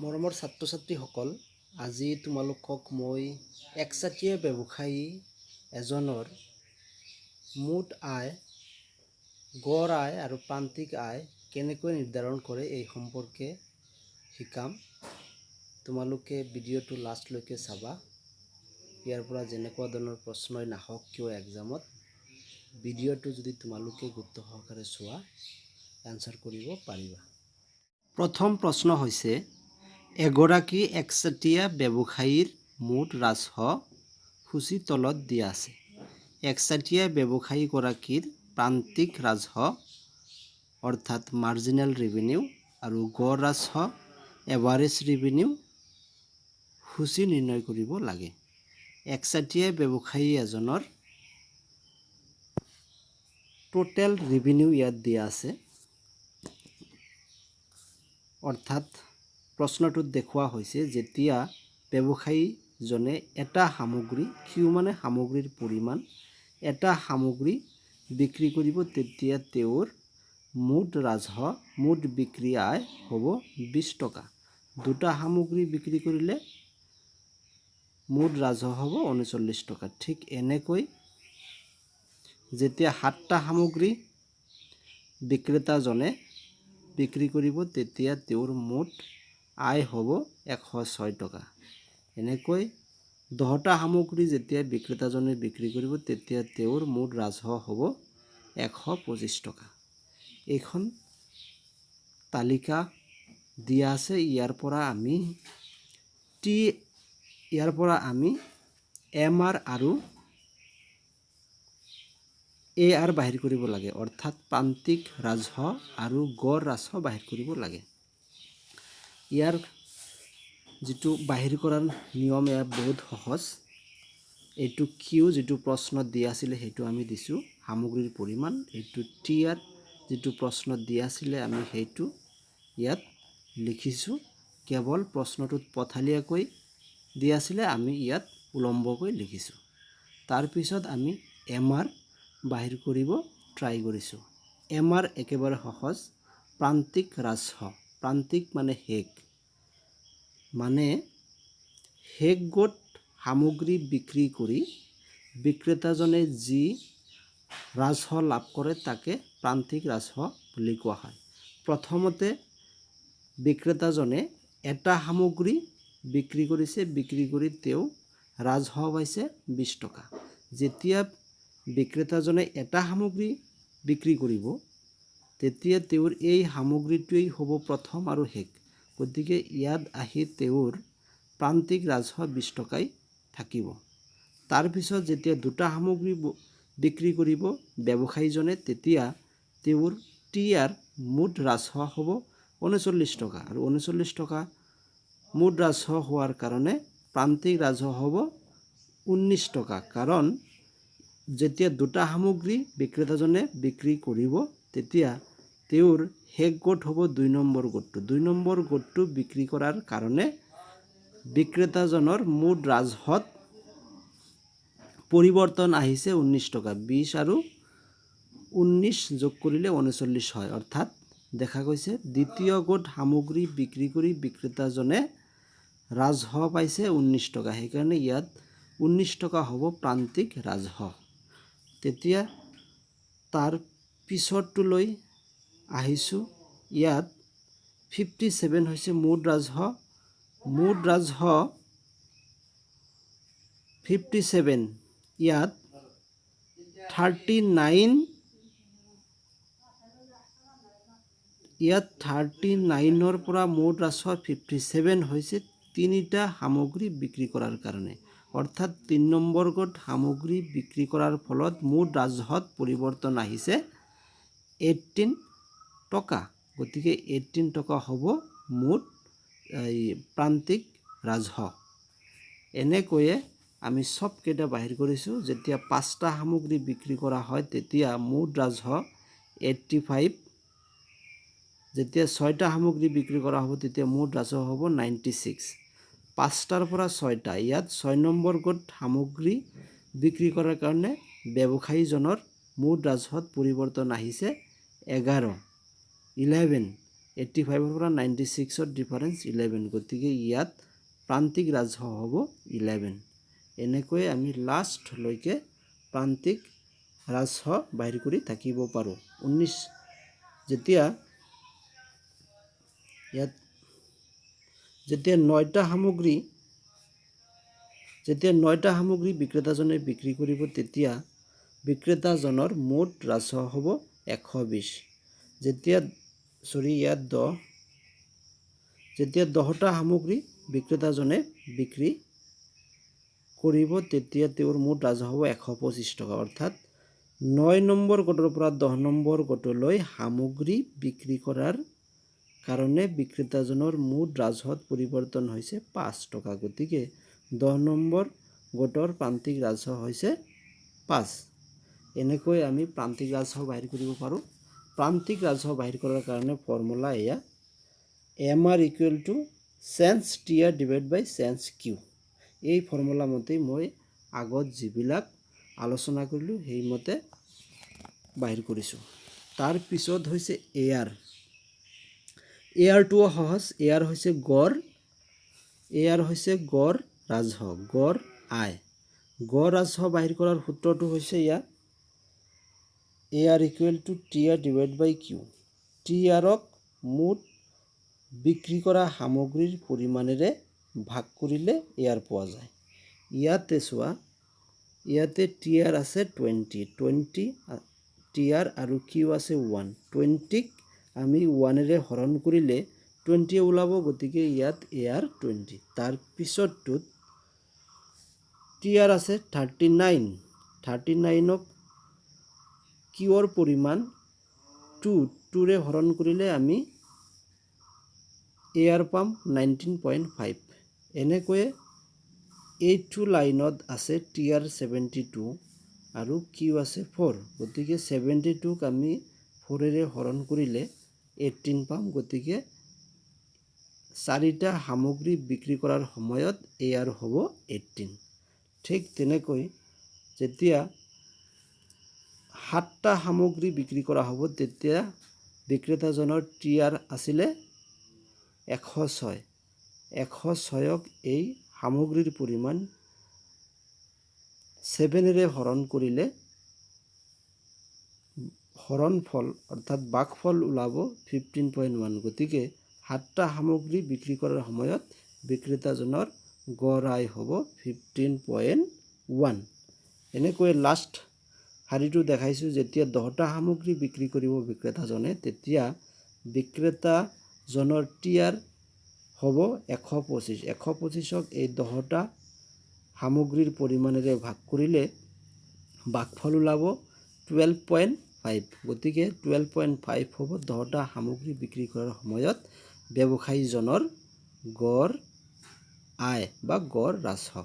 মৰমৰ ছাত্ৰ ছাত্ৰীসকল, আজি তোমালোকক মই একচাটিয়া ব্যৱসায়ী এজনৰ মুঠ আয়, গড় আয় আৰু প্ৰান্তিক আয় কেনেকৈ নিৰ্ধাৰণ কৰে এই সম্পৰ্কে শিকাম। তোমালোকে ভিডিঅ'টো লাষ্টলৈকে চাবা। ইয়াৰ পৰা যেনেকুৱা ধৰণৰ প্ৰশ্নই নাহক কিয় এক্সামত, ভিডিঅ'টো যদি তোমালোকে গুৰুত্ব সহকাৰে চোৱা, এনচাৰ কৰিব পাৰিবা। প্ৰথম প্ৰশ্ন হৈছে, এগৰাকী একচাটিয়া ব্যৱসায়ীৰ মুঠ ৰাজহ সূচী তলত দিয়া আছে। একচাটিয়া ব্যৱসায়ীগৰাকীৰ প্ৰান্তিক ৰাজহ অৰ্থাৎ মাৰ্জিনেল ৰেভিনিউ আৰু গড় ৰাজহ এভাৰেজ ৰেভিনিউ সূচী নিৰ্ণয় কৰিব লাগে। একচাটিয়া ব্যৱসায়ী এজনৰ টোটেল ৰেভিনিউ ইয়াত দিয়া আছে। অৰ্থাৎ প্ৰশ্নটোত দেখুওৱা হৈছে, যেতিয়া ব্যৱসায়ীজনে এটা সামগ্ৰী, কিউ মানে সামগ্ৰীৰ পৰিমাণ, এটা সামগ্ৰী বিক্ৰী কৰিব, তেতিয়া তেওঁৰ মুঠ ৰাজহ, মুঠ বিক্ৰী আয় হ'ব 20 টকা। দুটা সামগ্ৰী বিক্ৰী কৰিলে মুঠ ৰাজহ হ'ব 39 টকা। ঠিক এনেকৈ যেতিয়া 7টা সামগ্ৰী বিক্ৰেতাজনে বিক্ৰী কৰিব, তেতিয়া তেওঁৰ মুঠ আয় হ'ব 106 টকা। এনেকৈ 10টা সামগ্ৰী যেতিয়া বিক্ৰেতাজনে বিক্ৰী কৰিব, তেতিয়া তেওঁৰ মুঠ ৰাজহ হ'ব 125 টকা। এইখন তালিকা দিয়া আছে। ইয়াৰ পৰা আমি MR আৰু AR বাহিৰ কৰিব লাগে, অৰ্থাৎ প্ৰান্তিক ৰাজহ আৰু গড় ৰাজহ বাহিৰ কৰিব লাগে। ইয়াৰ যিটো বাহিৰ কৰাৰ নিয়ম, এয়া বহুত সহজ। এইটো কিউ যিটো প্ৰশ্নত দিয়া আছিলে সেইটো আমি দিছোঁ, সামগ্ৰীৰ পৰিমাণ। এইটো TR যিটো প্ৰশ্নত দিয়া আছিলে আমি সেইটো ইয়াত লিখিছোঁ। কেৱল প্ৰশ্নটোত পথালিয়াকৈ দিয়া আছিলে, আমি ইয়াত উলম্বকৈ লিখিছোঁ। তাৰপিছত আমি MR বাহিৰ কৰিব ট্ৰাই কৰিছোঁ। MR একেবাৰে সহজ, প্ৰান্তিক ৰাজহ। প্ৰান্তিক মানে শেষ, মানে শেষ গোট সামগ্ৰী বিক্ৰী কৰি বিক্ৰেতাজনে যি ৰাজহ লাভ কৰে তাকে প্ৰান্তিক ৰাজহ বুলি কোৱা হয়। প্ৰথমতে বিক্ৰেতাজনে এটা সামগ্ৰী বিক্ৰী কৰিছে, বিক্ৰী কৰি তেওঁ ৰাজহ পাইছে 20 টকা। যেতিয়া বিক্ৰেতাজনে এটা সামগ্ৰী বিক্ৰী কৰিব, তেতিয়া তেওঁৰ এই সামগ্ৰীটোৱেই হ'ব প্ৰথম আৰু শেষ। গতিকে ইয়াত আহি তেওঁৰ প্ৰান্তিক ৰাজহ 20 টকাই থাকিব। তাৰপিছত যেতিয়া দুটা সামগ্ৰী বিক্ৰী কৰিব ব্যৱসায়ীজনে, তেতিয়া তেওঁৰ TR মুঠ ৰাজহ হ'ব 39 টকা। আৰু 39 টকা মুঠ ৰাজহ হোৱাৰ কাৰণে প্ৰান্তিক ৰাজহ হ'ব 19 টকা। কাৰণ যেতিয়া দুটা সামগ্ৰী বিক্ৰেতাজনে বিক্ৰী কৰিব, তেতিয়া তেওঁৰ শেষ গোট হ'ব 2 নম্বৰ গোটটো। 2 নম্বৰ গোটটো বিক্ৰী কৰাৰ কাৰণে বিক্ৰেতাজনৰ মুঠ ৰাজহত পৰিৱৰ্তন আহিছে 19 টকা। 20 আৰু 19 যোগ কৰিলে 39 হয়। অৰ্থাৎ দেখা গৈছে দ্বিতীয় গোট সামগ্ৰী বিক্ৰী কৰি বিক্ৰেতাজনে ৰাজহ পাইছে 19 টকা। সেইকাৰণে ইয়াত 19 টকা হ'ব প্ৰান্তিক ৰাজহ। তেতিয়া তাৰ পিছৰটোলৈ আহিছোঁ। ইয়াত 57 হৈছে মুঠ ৰাজহ। মুঠ ৰাজহ 57, ইয়াত 39ৰ পৰা মুঠ ৰাজহ 57 হৈছে তিনিটা সামগ্ৰী বিক্ৰী কৰাৰ কাৰণে। অৰ্থাৎ 3 নম্বৰ গোট সামগ্ৰী বিক্ৰী কৰাৰ ফলত মুঠ ৰাজহত পৰিৱৰ্তন আহিছে 18 টকা। গতিকে 18 টকা হ'ব মুঠ প্ৰান্তিক ৰাজহ। এনেকৈয়ে আমি চবকেইটা বাহিৰ কৰিছোঁ। যেতিয়া 5টা সামগ্ৰী বিক্ৰী কৰা হয়, তেতিয়া মুঠ ৰাজহ 85। যেতিয়া 6টা সামগ্ৰী বিক্ৰী কৰা হ'ব, তেতিয়া মুঠ ৰাজহ হ'ব 96। 5টাৰ পৰা 6টা, ইয়াত 6 নম্বৰ গোট সামগ্ৰী বিক্ৰী কৰাৰ কাৰণে ব্যৱসায়ীজনৰ মুঠ ৰাজহত পৰিৱৰ্তন আহিছে 11। 85 পৰা 96 ডিফাৰেন্স 11 গতিকে ইয়াত প্ৰান্তিক ৰাজহ হ'ব 11 এনেকৈ আমি লাষ্ট লৈকে প্ৰান্তিক ৰাজহ বাহিৰ কৰি থাকিব পাৰো 19 যেতিয়া ইয়াত যেতিয়া 9টা সামগ্ৰী বিক্ৰেতাজনে বিক্ৰী কৰিব তেতিয়া বিক্ৰেতাজনৰ মুঠ ৰাজহ হ'ব 120 যেতিয়া 10টা সামগ্ৰী বিক্ৰেতাজনে বিক্ৰী কৰিব তেতিয়া তেওঁৰ মুঠ ৰাজহ হ'ব 125 টকা অৰ্থাৎ 9 নম্বৰ গোটৰ পৰা 10 নম্বৰ গোটলৈ সামগ্ৰী বিক্ৰী কৰাৰ কাৰণে বিক্ৰেতাজনৰ মুঠ ৰাজহত পৰিৱৰ্তন হৈছে 5 টকা গতিকে 10 নম্বৰ গোটৰ প্ৰান্তিক ৰাজহ হৈছে 5 এনেকৈ আমি প্ৰান্তিক ৰাজহ বাহিৰ কৰিব পাৰোঁ প্ৰান্তিক ৰাজহ বাহিৰ কৰাৰ কাৰণে ফৰ্মুলা এয়া MR = change TR / change Q এই ফৰ্মুলা মতে মই আগত যিবিলাক আলোচনা কৰিলোঁ সেইমতে বাহিৰ কৰিছোঁ তাৰ পিছত হৈছে AR টো সহজ AR হৈছে গড় ৰাজহ গড় আয় গড় ৰাজহ বাহিৰ কৰাৰ সূত্ৰটো হৈছে ইয়াত AR = TR / Q TRক মুঠ বিক্ৰী কৰা সামগ্ৰীৰ পৰিমাণেৰে ভাগ কৰিলে AR পোৱা যায় ইয়াতে চোৱা ইয়াতে TR আছে 20 TR আৰু Q আছে 1 20ক আমি 1ৰে হৰণ কৰিলে 20 ওলাব গতিকে ইয়াত AR 20 তাৰ পিছতটোত TR আছে 39ক Qৰ পৰিমাণ 2ৰে হৰণ কৰিলে আমি AR পাম 19.5 এনেকৈয়ে এইটো লাইনত আছে TR 72 আৰু Q আছে 4 গতিকে 72ক আমি 4ৰে হৰণ কৰিলে 18 পাম গতিকে 4টা সামগ্ৰী বিক্ৰী কৰাৰ সময়ত AR হ'ব 18 ঠিক তেনেকৈ যেতিয়া 7টা সামগ্ৰী বিক্ৰী কৰা হ'ব তেতিয়া বিক্ৰেতাজনৰ TR আছিলে 106ক এই সামগ্ৰীৰ পৰিমাণ 7ৰে হৰণ কৰিলে হৰণফল অৰ্থাৎ ভাগফল ওলাব 15.1 গতিকে 7টা সামগ্ৰী বিক্ৰী কৰাৰ সময়ত বিক্ৰেতাজনৰ গড় আয় হ'ব 15.1 এনেকৈ লাষ্ট শাৰীটো দেখাইছোঁ যেতিয়া 10টা সামগ্ৰী বিক্ৰী কৰিব বিক্ৰেতাজনে তেতিয়া বিক্ৰেতাজনৰ TR হ'ব 125ক এই 10টা সামগ্ৰীৰ পৰিমাণেৰে ভাগ কৰিলে ভাগফল ওলাব 12.5 গতিকে 12.5 হ'ব 10টা সামগ্ৰী বিক্ৰী কৰাৰ সময়ত ব্যৱসায়ীজনৰ গড় আয় বা গড় ৰাজহ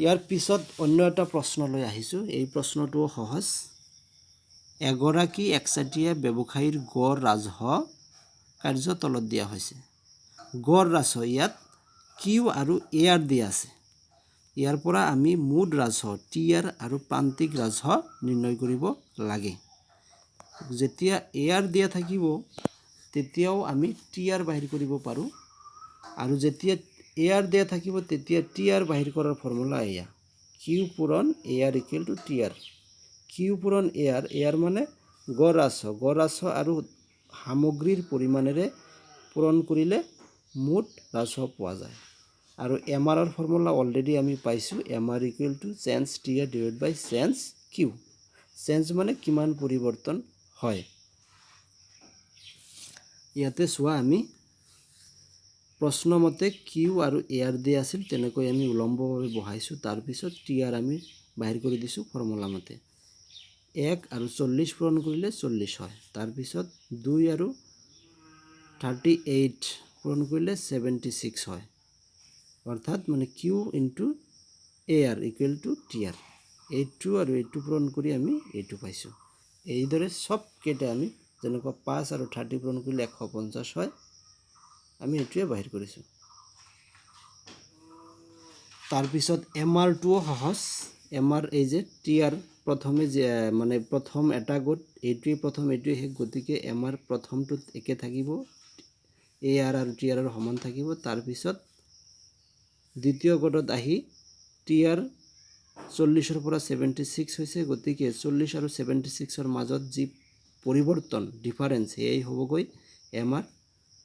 ইয়াৰ পিছত অন্য এটা প্ৰশ্নলৈ আহিছোঁ এই প্ৰশ্নটোও সহজ এগৰাকী একচাটিয়া ব্যৱসায়ীৰ গড় ৰাজহ কাৰ্য তলত দিয়া হৈছে গড় ৰাজহ ইয়াত Q আৰু AR দিয়া আছে ইয়াৰ পৰা আমি মুঠ ৰাজহ TR আৰু প্ৰান্তিক ৰাজহ নিৰ্ণয় কৰিব লাগে যেতিয়া AR দিয়া থাকিব তেতিয়াও আমি TR বাহিৰ কৰিব পাৰোঁ আৰু যেতিয়া AR দিয়া থাকিব তেতিয়া TR বাহিৰ কৰাৰ ফৰ্মুলা এয়া Q পূৰণ AR = TR Q পূৰণ AR মানে গড় ৰাজহ আৰু সামগ্ৰীৰ পৰিমাণেৰে পূৰণ কৰিলে মুঠ ৰাজহ পোৱা যায় আৰু MRৰ ফৰ্মুলা অলৰেডি আমি পাইছোঁ MR = change TR / change Q change মানে কিমান পৰিৱৰ্তন হয় ইয়াতে চোৱা আমি প্ৰশ্নমতে Q আৰু AR দিয়া আছিল তেনেকৈ আমি উলম্বভাৱে বহাইছোঁ তাৰপিছত TR আমি বাহিৰ কৰি দিছোঁ ফৰ্মুলা মতে 1 আৰু 40 পূৰণ কৰিলে 40 হয় তাৰপিছত 2 আৰু 38 পূৰণ কৰিলে 76 হয় অৰ্থাৎ মানে Q * AR = TR এইটো আৰু এইটো পূৰণ কৰি আমি এইটো পাইছোঁ এইদৰে সবকেইটা আমি যেনেকুৱা 5 আৰু 30 পূৰণ কৰিলে 150 হয় আমি এইটোৱে বাহিৰ কৰিছোঁ তাৰপিছত MR টোও সহজ MR এই যে TR প্ৰথমে যে মানে প্ৰথম এটা গোট এইটোৱে প্ৰথম এইটোৱে শেষ, গতিকে এম আৰ প্ৰথমটোত একে থাকিব, এ আৰ আৰু টি আৰৰ সমান থাকিব। তাৰপিছত দ্বিতীয় গোটত আহি টি আৰ 40ৰ পৰা 76 হৈছে, গতিকে 40 আৰু 76ৰ মাজত যি পৰিৱৰ্তন ডিফাৰেঞ্চ সেয়াই হ'বগৈ এম আৰ,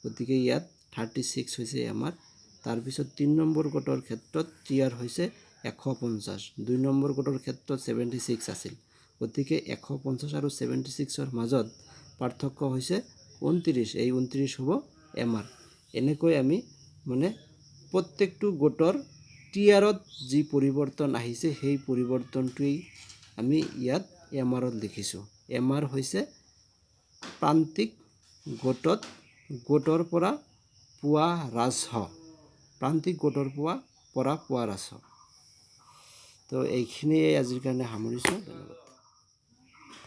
গতিকে ইয়াত 36 হৈছে এম আৰ। তাৰপিছত 3 নম্বৰ গোটৰ ক্ষেত্ৰত টি আৰ হৈছে 150, 2 নম্বৰ গোটৰ ক্ষেত্ৰত 76 আছিল, গতিকে 150 আৰু 76ৰ মাজত পাৰ্থক্য হৈছে 29, এই 29 হ'ব এম আৰ। এনেকৈ আমি মানে প্ৰত্যেকটো গোটৰ টি আৰত যি পৰিৱৰ্তন আহিছে সেই পৰিৱৰ্তনটোৱেই আমি ইয়াত এম আৰত লিখিছোঁ। এম আৰ হৈছে প্ৰান্তিক গোটৰ পৰা পোৱা ৰাজহ, প্ৰান্তিক গোটৰ পৰা পোৱা ৰাজহ। তো এইখিনিয়ে আজিৰ কাৰণে সামৰিছোঁ, ধন্যবাদ।